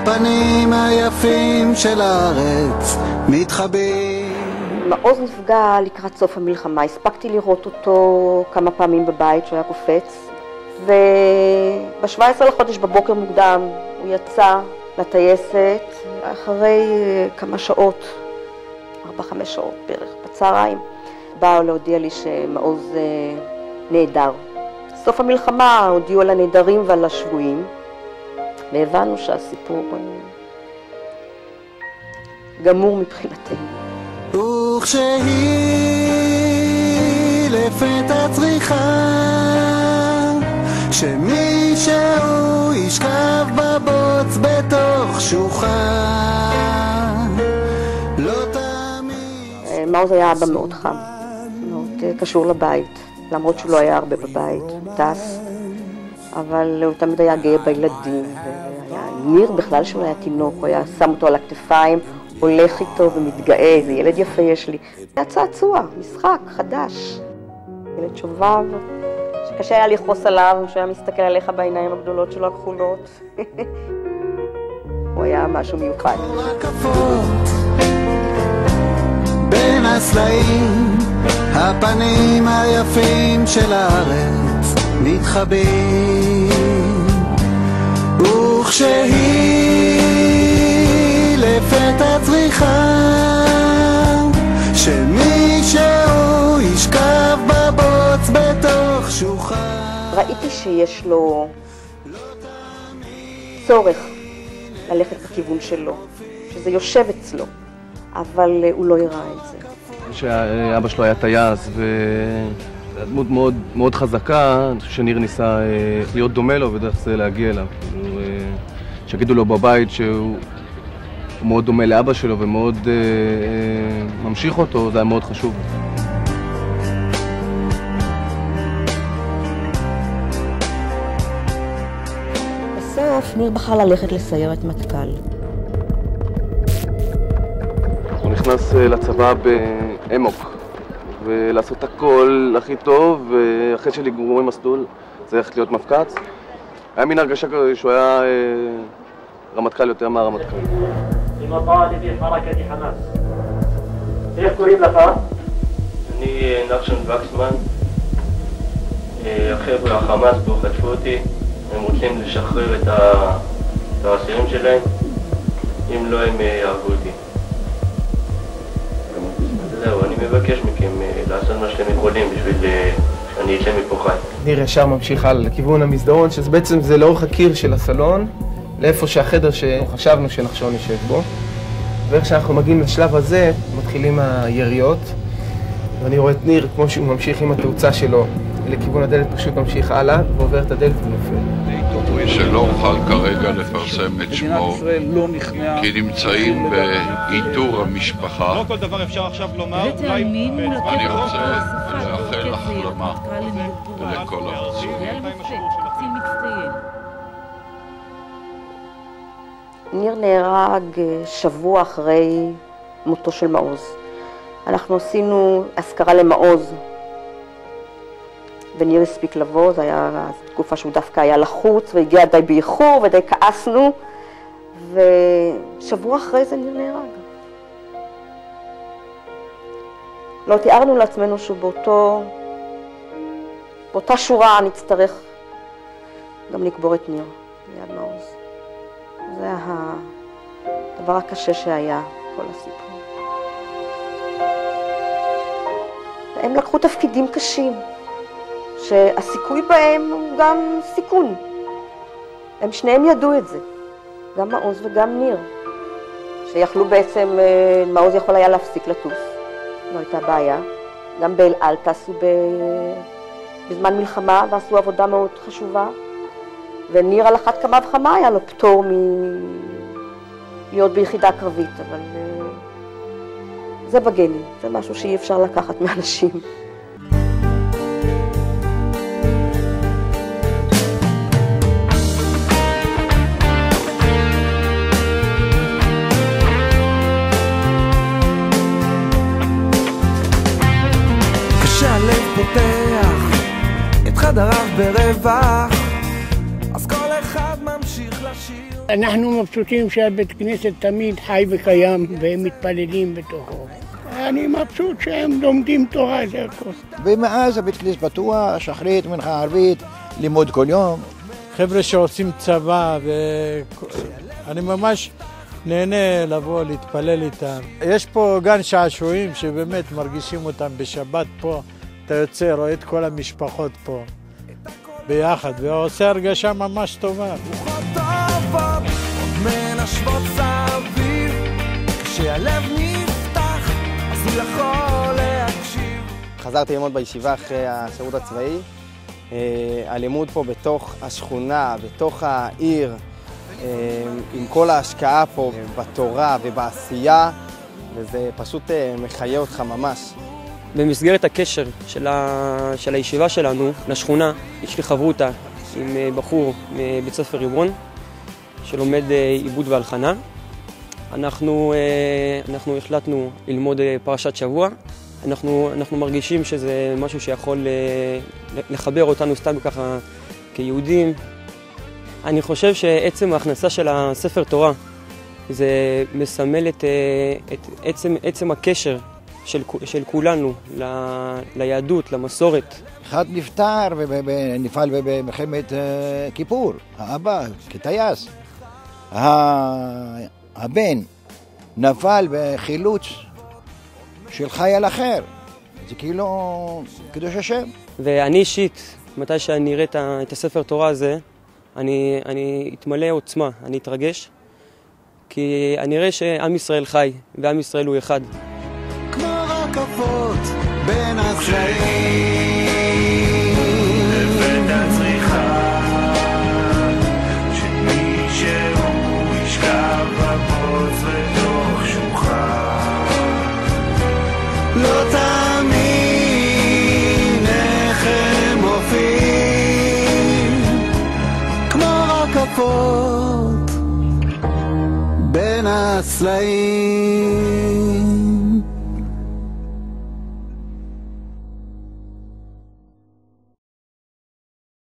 הפנים היפים של הארץ מתחבאים. מעוז נפגע לקראת סוף המלחמה, הספקתי לראות אותו כמה פעמים בבית שהוא היה קופץ, וב-17 לחודש בבוקר מוקדם הוא יצא לטייסת אחרי כמה שעות, 4-5 שעות בערך, בצהריים. באו להודיע לי שמעוז נהדר. סוף המלחמה הודיעו על הנהדרים ועל השבויים, והבנו שהסיפור גמור מבחינתנו. וכשהיא לפתע צריכה שמישהו ישכב בבוץ בתוך שוחה, לא תמיד. מעוז היה אבא מאוד חם, מאוד קשור לבית, למרות שהוא לא היה הרבה בבית, הוא טס, אבל הוא תמיד היה גאה בילדים. ניר בכלל שהוא היה תינוק, הוא היה שם אותו על הכתפיים, הולך איתו ומתגאה, איזה ילד יפה יש לי. היה צעצוע, משחק חדש, ילד שובב, שקשה היה לכעוס עליו, שהוא היה מסתכל עליך בעיניים הגדולות שלו הכחולות. הוא היה משהו מיוחד. בין הסלעים, הפנים היפים של הארץ מתחבאים. וכשהיא לפתע צריכה שמישהו ישכב בבוץ בתוך שוחה. ראיתי שיש לו צורך ללכת בכיוון שלו, שזה יושב אצלו, אבל הוא לא יראה את זה. שאבא שלו היה טייס ודמות מאוד, מאוד חזקה, אני חושב שניר ניסה להיות דומה לו ודרך זה להגיע אליו. שגידו לו בבית שהוא מאוד דומה לאבא שלו ומאוד ממשיך אותו, זה היה מאוד חשוב. בסוף ניר בחר ללכת לסיירת מטכ"ל. הוא נכנס לצבא באמוק ולעשות הכל הכי טוב, ואחרי שלגמור מסלול זה הולך להיות מפקץ. היה מין הרגשה כזו שהוא היה רמטכ"ל יותר מהרמטכ"ל. איך קוראים לך? אני נחשון וקסמן. החבר'ה החמאס פה חטפו אותי, הם רוצים לשחרר את האסירים שלהם, אם לא הם יהרגו אותי. זהו, אני מבקש מכם לעשות מה שאתם יכולים בשביל שאני אצא מפה חי. ניר ישר ממשיך הלאה לכיוון המסדרון, שבעצם זה לאורך הקיר של הסלון, לאיפה שהחדר שחשבנו שנחשון ישב בו. ואיך שאנחנו מגיעים לשלב הזה, מתחילים היריות, ואני רואה את ניר כמו שהוא ממשיך עם התאוצה שלו לכיוון הדלת, פשוט ממשיך הלאה ועובר את הדלת ונופל. שלא אוכל כרגע לפרסם את שמו, כי נמצאים באיתור המשפחה. לא כל דבר אפשר עכשיו לומר. אני רוצה לאחל החלמה לכל הפצועים. ניר נהרג שבוע אחרי מותו של מעוז. אנחנו עשינו אזכרה למעוז, וניר הספיק לבוא, זו הייתה תקופה שהוא דווקא היה לחוץ, והגיע די באיחור ודי כעסנו, ושבוע אחרי זה ניר נהרג. לא תיארנו לעצמנו באותה שורה נצטרך גם לקבור את ניר ליד מעוז. זה הדבר הקשה שהיה, כל הסיפור. הם לקחו תפקידים קשים, שהסיכוי בהם הוא גם סיכון. הם שניהם ידעו את זה, גם מעוז וגם ניר, שיכלו בעצם, מעוז יכול היה להפסיק לטוס, לא הייתה בעיה. גם באל על טסו בזמן מלחמה ועשו עבודה מאוד חשובה, וניר על אחת כמה וכמה היה לו פטור להיות ביחידה קרבית, אבל זה בגנים, זה משהו שאי אפשר לקחת מאנשים. כשהלב פותח את חדריו ברווח, אז כל אחד ממשיך לשיר. אנחנו מבסוטים שהבית כנסת תמיד חי וקיים והם מתפללים בתוכו. אני מבסוט שהם לומדים תורה, זה הכל. ומאז הבית כנסת פתוח, שחרית, מנחה ערבית, לימוד כל יום. חבר'ה שעושים צבא, ואני ממש נהנה לבוא להתפלל איתם. יש פה גן שעשועים שבאמת מרגישים אותם בשבת פה. אתה יוצא, רואה את כל המשפחות פה ביחד, ועושה הרגשה ממש טובה. רוחות טובות מנשבות סביב, כשהלב נפתח אז הוא יכול להקשיב. חזרתי ללמוד בישיבה אחרי השירות הצבאי. הלימוד פה בתוך השכונה, בתוך העיר, עם כל ההשקעה פה בתורה ובעשייה, וזה פשוט מחיה אותך ממש. במסגרת הקשר של הישיבה שלנו לשכונה, יש לי חברותה עם בחור מבית ספר ריבון, שלומד עיבוד והלחנה. אנחנו החלטנו ללמוד פרשת שבוע. אנחנו מרגישים שזה משהו שיכול לחבר אותנו סתם ככה כיהודים. אני חושב שעצם ההכנסה של הספר תורה זה מסמל את עצם הקשר של כולנו ליהדות, למסורת. אחד נפטר ונפעל במלחמת כיפור, האבא כטייס. הבן נפל בחילוץ של חייל אחר, זה כאילו קדוש השם. ואני אישית, מתי שאני אראה את הספר תורה הזה, אני אתמלא עוצמה, אני אתרגש, כי אני אראה שעם ישראל חי, ועם ישראל הוא אחד. כמו רקפות בין הסלעים, לפתע צריכה שמישהו ישכב בבוץ לתוך שוחה. לא תאמין איך הם מופיעים, כמו רקפות בין הסלעים.